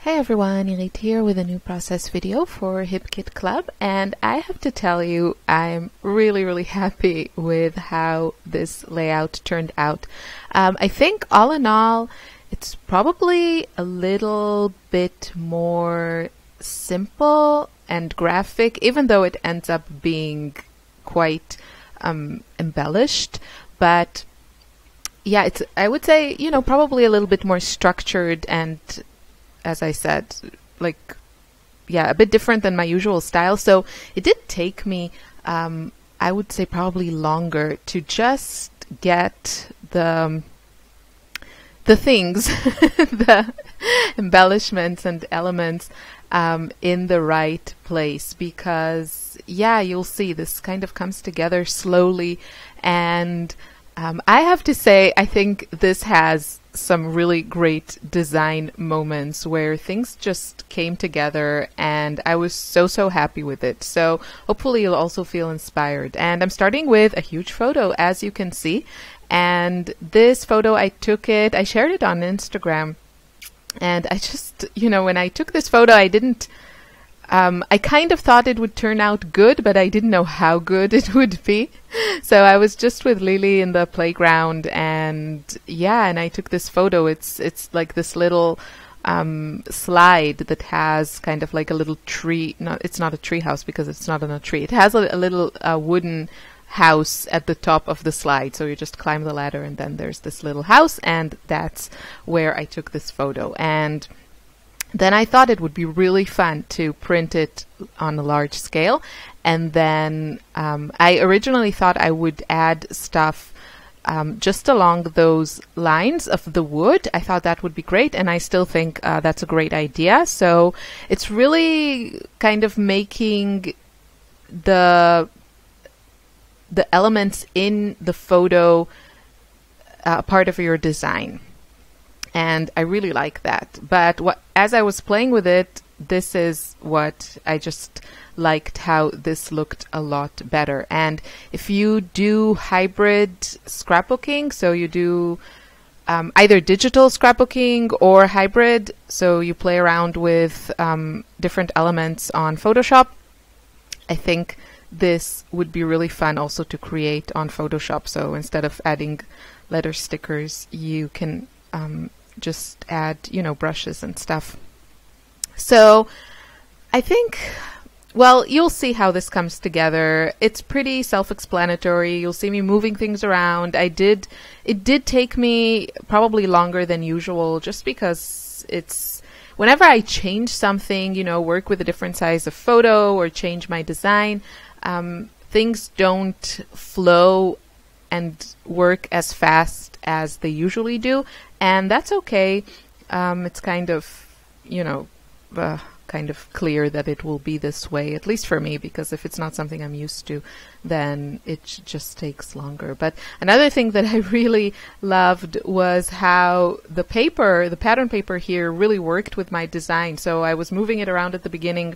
Hey everyone, Irit here with a new process video for HipKit Club, and I have to tell you I'm really happy with how this layout turned out. I think all in all it's probably a little bit more simple and graphic, even though it ends up being quite embellished, but yeah, I would say, probably a little bit more structured and, as I said, a bit different than my usual style. So it did take me, I would say, probably longer to just get the things, the embellishments and elements in the right place, because you'll see this kind of comes together slowly, and I have to say I think this has some really great design moments where things just came together and I was so happy with it. So hopefully you'll also feel inspired. And I'm starting with a huge photo, as you can see. And this photo, I shared it on Instagram. And I just, when I took this photo, I kind of thought it would turn out good, but I didn't know how good it would be. So I was just with Lily in the playground, and I took this photo. It's like this little slide that has kind of like a little tree. No, it's not a tree house because it's not on a tree. It has a little wooden house at the top of the slide. So you just climb the ladder, and then there's this little house, and that's where I took this photo. And then I thought it would be really fun to print it on a large scale. And then I originally thought I would add stuff just along those lines of the wood. I thought that would be great, and I still think that's a great idea. So it's really kind of making the elements in the photo part of your design. And I really like that. But as I was playing with it, this is what I just liked, how this looked a lot better. And if you do hybrid scrapbooking, so you do either digital scrapbooking or hybrid, so you play around with different elements on Photoshop, I think this would be really fun also to create on Photoshop. So instead of adding letter stickers, you can just add, brushes and stuff. So I think, well, you'll see how this comes together. It's pretty self-explanatory. You'll see me moving things around. It did take me probably longer than usual, just because whenever I change something, work with a different size of photo or change my design, things don't flow and work as fast as they usually do, and that's okay. It's kind of, kind of clear that it will be this way, at least for me, because if it's not something I'm used to, then it just takes longer. But another thing that I really loved was how the pattern paper here really worked with my design. So I was moving it around at the beginning,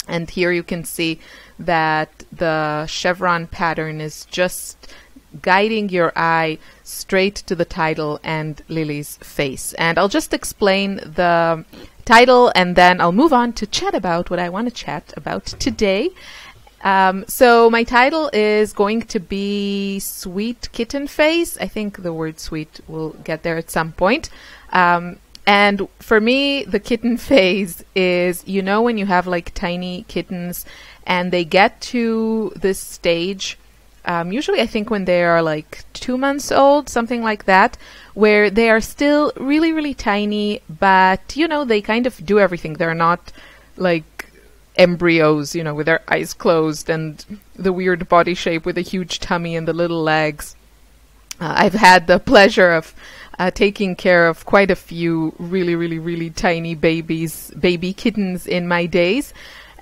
and here you can see that the chevron pattern is just guiding your eye straight to the title and Lily's face. And I'll just explain the title, and then I'll move on to chat about what I want to chat about today. So my title is going to be Sweet Kitten Face. I think the word sweet will get there at some point. And for me, the kitten phase is, when you have like tiny kittens and they get to this stage, usually I think when they are like 2 months old, something like that, where they are still really tiny, but they kind of do everything. They're not like embryos, with their eyes closed and the weird body shape with a huge tummy and the little legs. I've had the pleasure of taking care of quite a few really tiny baby kittens in my days,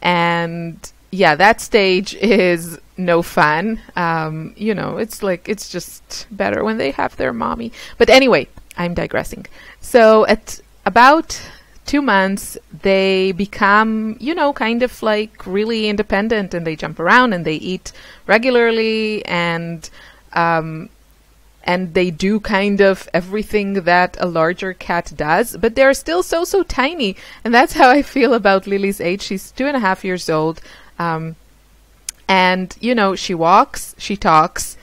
and that stage is no fun. It's just better when they have their mommy. But anyway, I'm digressing. So at about 2 months, they become, kind of like really independent, and they jump around and they eat regularly, and and they do kind of everything that a larger cat does, but they're still so tiny. And that's how I feel about Lily's age. She's 2.5 years old. And, you know, she walks, she talks,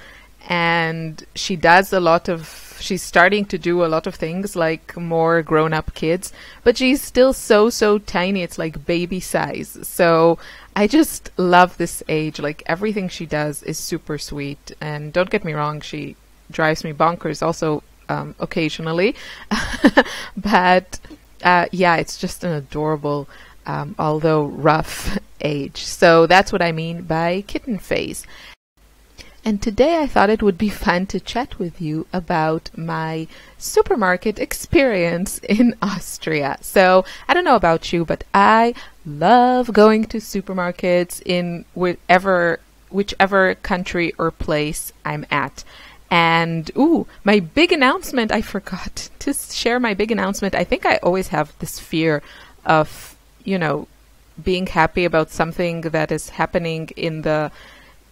and she does a lot of, she's starting to do a lot of things like more grown-up kids, but she's still so tiny. It's like baby size. So I just love this age. Like, everything she does is super sweet. And don't get me wrong, she drives me bonkers also occasionally. But yeah, it's just an adorable, although rough age. So that's what I mean by kitten phase. And today I thought it would be fun to chat with you about my supermarket experience in Austria. So I don't know about you, but I love going to supermarkets in whichever country or place I'm at. And my big announcement, I forgot to share my big announcement. I think I always have this fear of, you know, being happy about something that is happening in the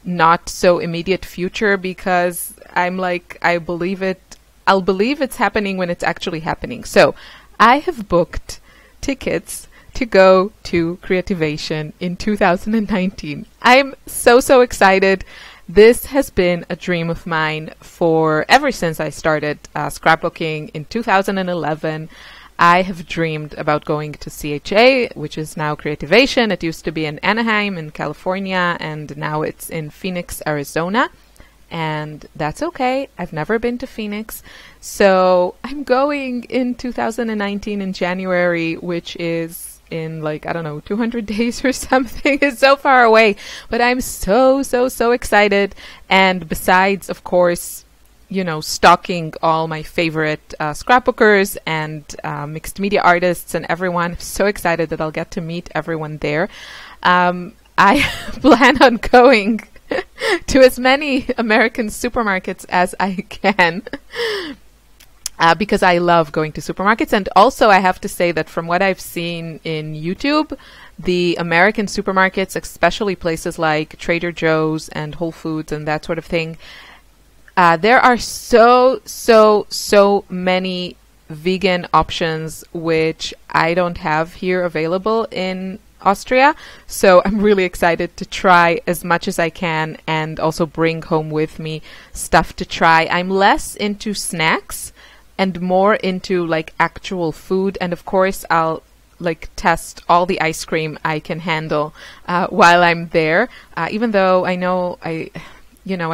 not so immediate future, because I'm like, I'll believe it's happening when it's actually happening. So I have booked tickets to go to Creativation in 2019. I'm so excited. This has been a dream of mine ever since I started scrapbooking in 2011. I have dreamed about going to CHA, which is now Creativation. It used to be in Anaheim in California, and now it's in Phoenix, Arizona. And that's okay. I've never been to Phoenix. So I'm going in 2019 in January, which is in like, I don't know, 200 days or something. It's so far away. But I'm so excited. And besides, of course, you know, stalking all my favorite scrapbookers and mixed media artists and everyone. I'm so excited that I'll get to meet everyone there. I plan on going to as many American supermarkets as I can because I love going to supermarkets. And also I have to say that from what I've seen in YouTube, the American supermarkets, especially places like Trader Joe's and Whole Foods and that sort of thing, there are so many vegan options which I don't have here available in Austria. So I'm really excited to try as much as I can and also bring home with me stuff to try. I'm less into snacks and more into like actual food. And of course I'll like test all the ice cream I can handle while I'm there, even though I know I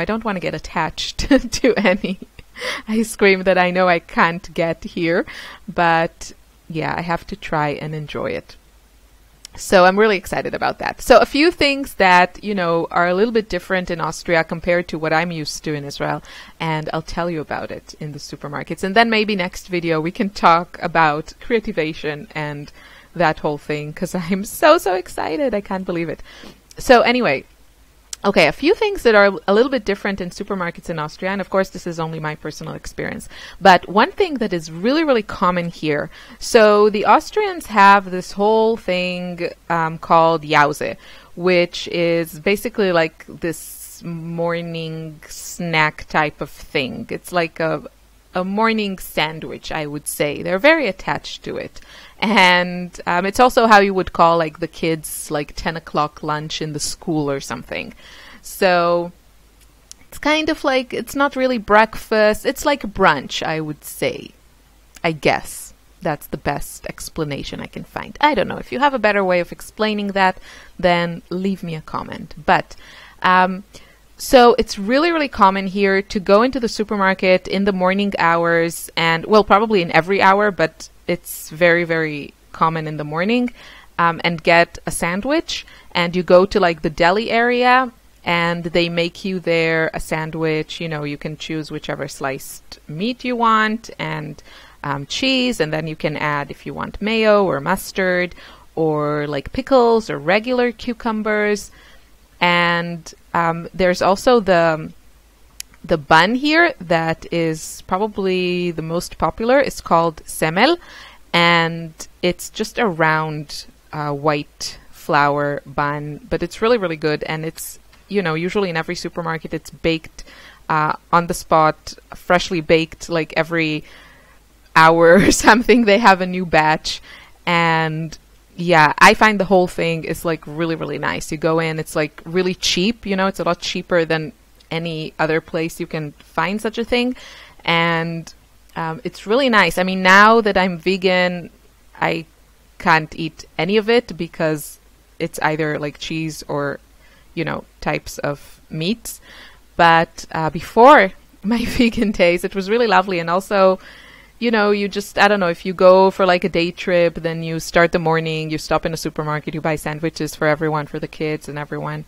don't want to get attached to any ice cream that I know I can't get here. But yeah, I have to try and enjoy it. So I'm really excited about that. So a few things that, you know, are a little bit different in Austria compared to what I'm used to in Israel. And I'll tell you about it in the supermarkets. And then maybe next video we can talk about Creativation and that whole thing, because I'm so excited. I can't believe it. So anyway, okay, a few things that are a little bit different in supermarkets in Austria, and of course this is only my personal experience, but one thing that is really common here, so the Austrians have this whole thing called Jause, which is basically like this morning snack type of thing. It's like a morning sandwich, I would say. They're very attached to it. And it's also how you would call like the kids like 10 o'clock lunch in the school or something. So it's kind of like, it's not really breakfast. It's like brunch, I would say. I guess that's the best explanation I can find. I don't know. If you have a better way of explaining that, then leave me a comment. But so it's really common here to go into the supermarket in the morning hours, and well, probably in every hour, but it's very common in the morning, and get a sandwich. And you go to like the deli area and they make you there a sandwich. You know, you can choose whichever sliced meat you want and cheese, and then you can add if you want mayo or mustard or like pickles or regular cucumbers. And there's also the bun here that is probably the most popular. It's called Semmel, and it's just a round white flour bun, but it's really good. And it's, you know, usually in every supermarket it's baked on the spot, freshly baked, like every hour or something. They have a new batch. And yeah, I find the whole thing is like really, really nice. You go in, it's like really cheap, you know, it's a lot cheaper than any other place you can find such a thing. And it's really nice. I mean, now that I'm vegan, I can't eat any of it because it's either like cheese or, you know, types of meats. But before my vegan days, it was really lovely. And also, you know, you just, I don't know, if you go for like a day trip, then you start the morning, you stop in a supermarket, you buy sandwiches for everyone, for the kids and everyone.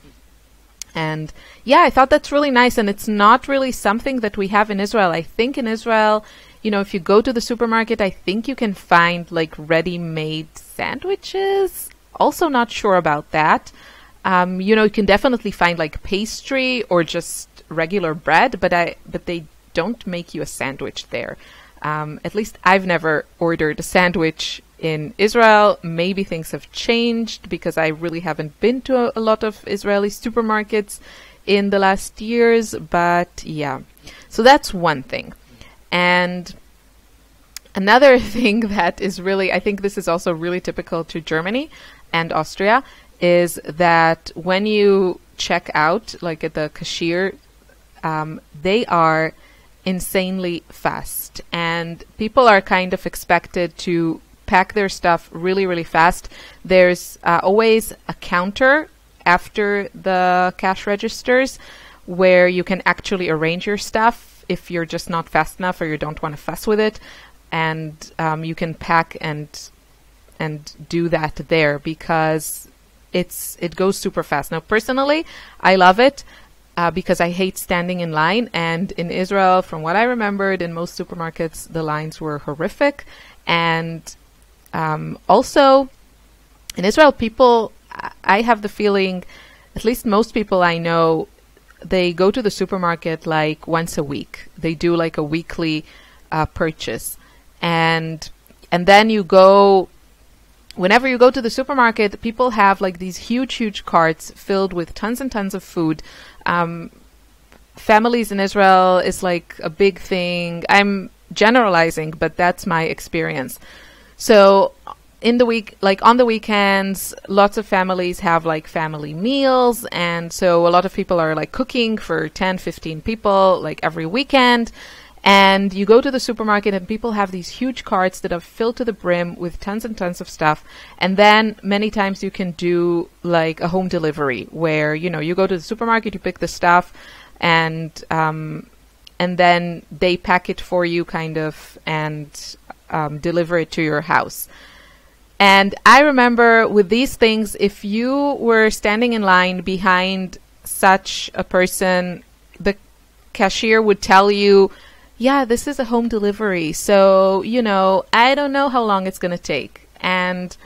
And yeah, I thought that's really nice. And it's not really something that we have in Israel. I think in Israel, you know, if you go to the supermarket, I think you can find like ready-made sandwiches. Also not sure about that. You know, you can definitely find like pastry or just regular bread, but they don't make you a sandwich there. At least I've never ordered a sandwich in Israel. Maybe things have changed because I really haven't been to a lot of Israeli supermarkets in the last years. But yeah, so that's one thing. And another thing that is really, I think this is also really typical to Germany and Austria, is that when you check out, like at the cashier, they are insanely fast, and people are kind of expected to pack their stuff really, really fast. There's always a counter after the cash registers where you can actually arrange your stuff if you're just not fast enough or you don't want to fuss with it, and you can pack and do that there because it goes super fast. Now, personally, I love it. Because I hate standing in line. And in Israel, from what I remembered, in most supermarkets, the lines were horrific. And also, in Israel, people, I have the feeling, at least most people I know, they go to the supermarket like once a week. They do like a weekly purchase. And then you go, whenever you go to the supermarket, people have like these huge, huge carts filled with tons and tons of food. Families in Israel is like a big thing. I'm generalizing, but that's my experience. So in the week, like on the weekends, lots of families have like family meals. And so a lot of people are like cooking for 10, 15 people like every weekend. And you go to the supermarket and people have these huge carts that are filled to the brim with tons and tons of stuff. And then many times you can do like a home delivery where, you know, you go to the supermarket, you pick the stuff, and then they pack it for you kind of and deliver it to your house. And I remember with these things, if you were standing in line behind such a person, the cashier would tell you, yeah, this is a home delivery, so, you know, I don't know how long it's going to take. And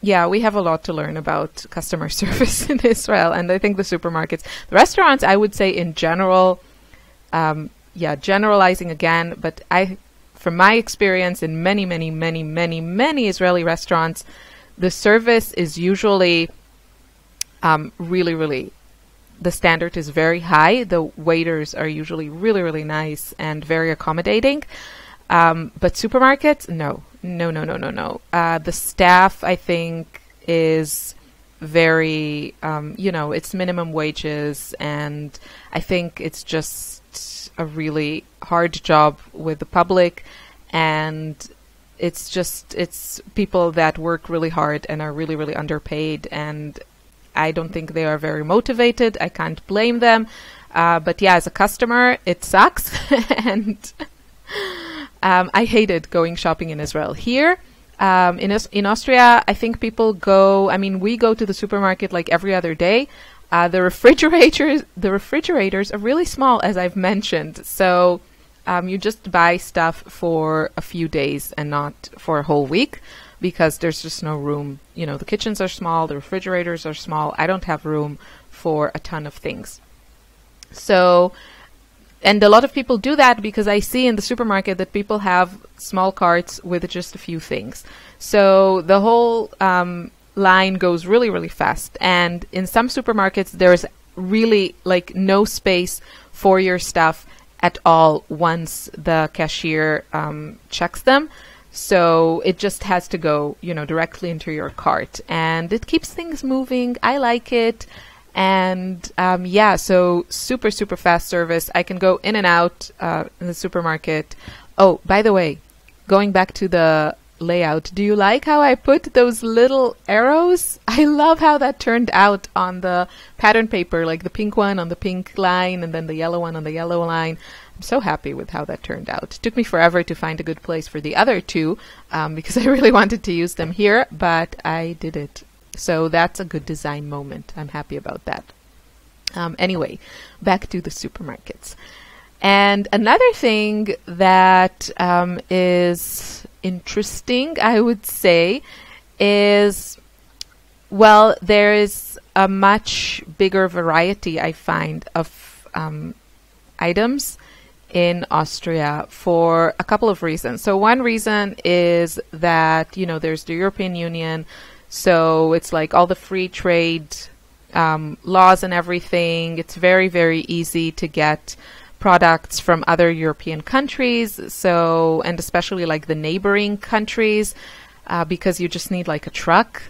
yeah, we have a lot to learn about customer service in Israel. And I think the supermarkets, the restaurants, I would say in general, yeah, generalizing again, but from my experience in many, many, many, many, many Israeli restaurants, the service is usually really, really, the standard is very high. The waiters are usually really, really nice and very accommodating. But supermarkets, no. The staff, I think, is very, you know, it's minimum wages. And I think it's just a really hard job with the public. And it's people that work really hard and are really, really underpaid. And I don't think they are very motivated. I can't blame them. But yeah, as a customer, it sucks. And I hated going shopping in Israel. Here, in Austria, I think people go, I mean, we go to the supermarket like every other day. The refrigerators are really small, as I've mentioned. So you just buy stuff for a few days and not for a whole week, because there's just no room. You know, the kitchens are small, the refrigerators are small. I don't have room for a ton of things. So, and a lot of people do that because I see in the supermarket that people have small carts with just a few things. So the whole line goes really, really fast. And in some supermarkets, there's really like no space for your stuff at all once the cashier checks them. So it just has to go, directly into your cart, and it keeps things moving. I like it. And so super, super fast service. I can go in and out in the supermarket. Oh, by the way, going back to the layout, do you like how I put those little arrows? I love how that turned out on the pattern paper, like the pink one on the pink line and then the yellow one on the yellow line. I'm so happy with how that turned out. It took me forever to find a good place for the other two because I really wanted to use them here, but I did it. So that's a good design moment. I'm happy about that. Anyway, back to the supermarkets. And another thing that is interesting, I would say, is, well, there is a much bigger variety, I find, of items in Austria for a couple of reasons. So one reason is that, there's the European Union, so it's like all the free trade laws and everything. It's very, very easy to get products from other European countries, so, and especially like the neighboring countries, because you just need like a truck.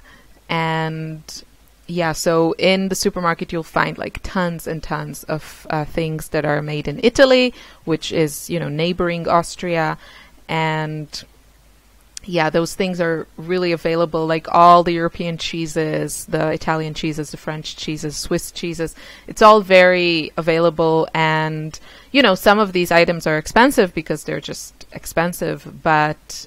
And so in the supermarket you'll find like tons and tons of things that are made in Italy, which is, neighboring Austria. And those things are really available, like all the European cheeses, the Italian cheeses, the French cheeses, Swiss cheeses. It's all very available, and, some of these items are expensive because they're just expensive, but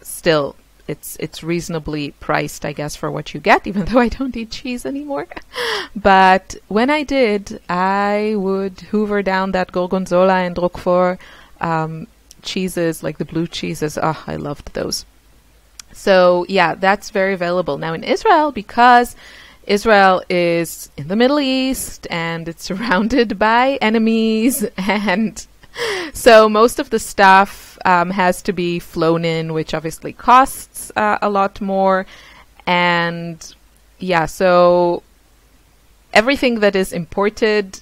still, it's reasonably priced, I guess, for what you get, even though I don't eat cheese anymore. But when I did, I would hoover down that Gorgonzola and Roquefort cheeses, like the blue cheeses. Oh, I loved those. So that's very available. Now in Israel, because Israel is in the Middle East and it's surrounded by enemies, and so most of the stuff has to be flown in, which obviously costs a lot more. And so everything that is imported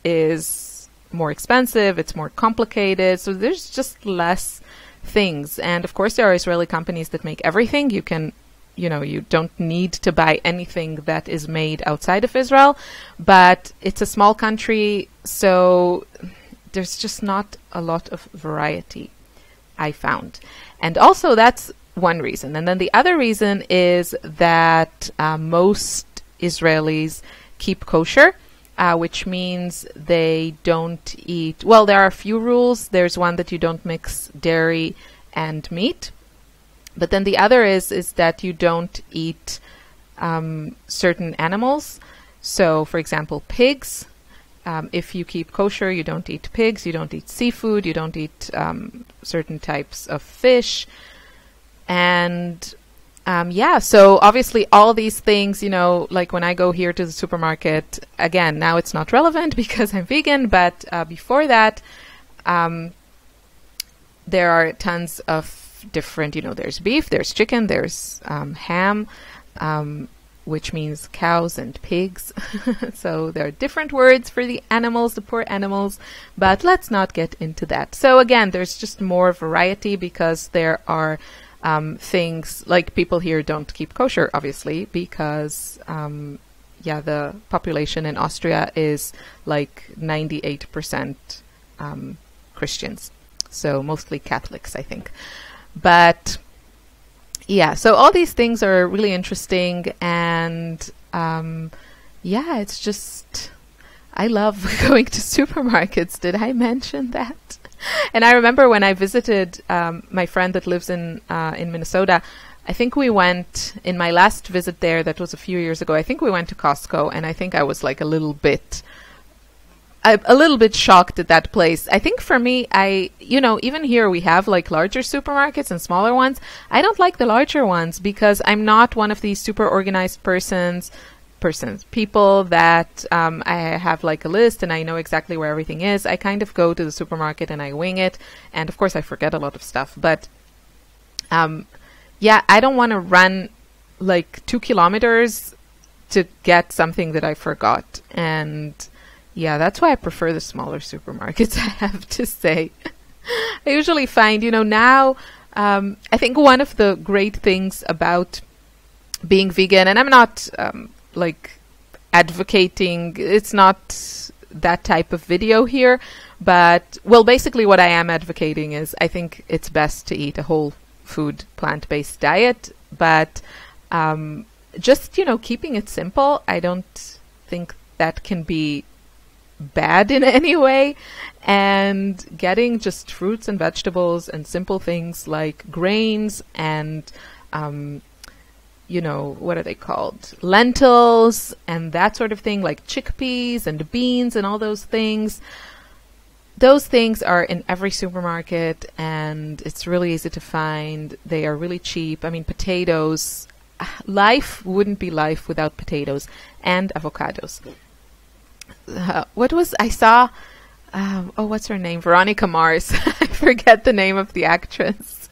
is more expensive, it's more complicated, so there's just less things. And of course there are Israeli companies that make everything. You can, you don't need to buy anything that is made outside of Israel, but it's a small country, so there's just not a lot of variety, I found. And also that's one reason. And then the other reason is that most Israelis keep kosher, which means they don't eat, well, there are a few rules. There's one that you don't mix dairy and meat. But then the other is that you don't eat certain animals. So, for example, pigs. If you keep kosher, you don't eat pigs, you don't eat seafood, you don't eat certain types of fish. And so obviously all these things, like when I go here to the supermarket, again, now it's not relevant because I'm vegan, but before that, there are tons of different, there's beef, there's chicken, there's ham, which means cows and pigs. So there are different words for the animals, the poor animals, but let's not get into that. So again, there's just more variety because there are things like people here don't keep kosher, obviously, because the population in Austria is like 98% Christians, so mostly Catholics, I think. But so all these things are really interesting, and it's just, I love going to supermarkets. Did I mention that? And I remember when I visited my friend that lives in Minnesota, I think we went, in my last visit there, that was a few years ago, I think we went to Costco, and I think I was like a little bit shocked at that place. I think for me, even here we have like larger supermarkets and smaller ones. I don't like the larger ones because I'm not one of these super organized people that I have like a list and I know exactly where everything is. I kind of go to the supermarket and I wing it, and of course I forget a lot of stuff, but I don't want to run like 2 kilometers to get something that I forgot. And Yeah, that's why I prefer the smaller supermarkets, I have to say. I usually find, now, I think one of the great things about being vegan, and I'm not like advocating, it's not that type of video here, but, well, basically what I am advocating is I think it's best to eat a whole food plant-based diet, but just, keeping it simple, I don't think that can be bad in any way, and getting just fruits and vegetables and simple things like grains and what are they called, lentils and that sort of thing, like chickpeas and beans and all those things are in every supermarket, and it's really easy to find. They are really cheap. I mean, potatoes, life wouldn't be life without potatoes and avocados. I saw, what's her name? Veronica Mars. I forget the name of the actress.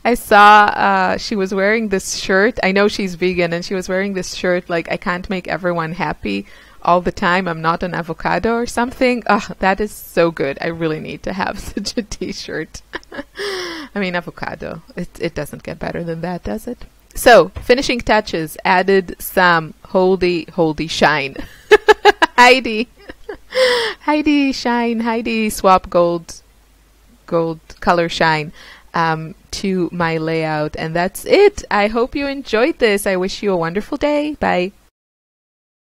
I saw, she was wearing this shirt. I know she's vegan, and she was wearing this shirt like, I can't make everyone happy all the time. I'm not an avocado or something. That is so good. I really need to have such a t-shirt. I mean, avocado. It doesn't get better than that, does it? So, finishing touches, added some Holdy shine. Heidi shine, Heidi swap gold color shine to my layout, and that's it. I hope you enjoyed this. I wish you a wonderful day. Bye.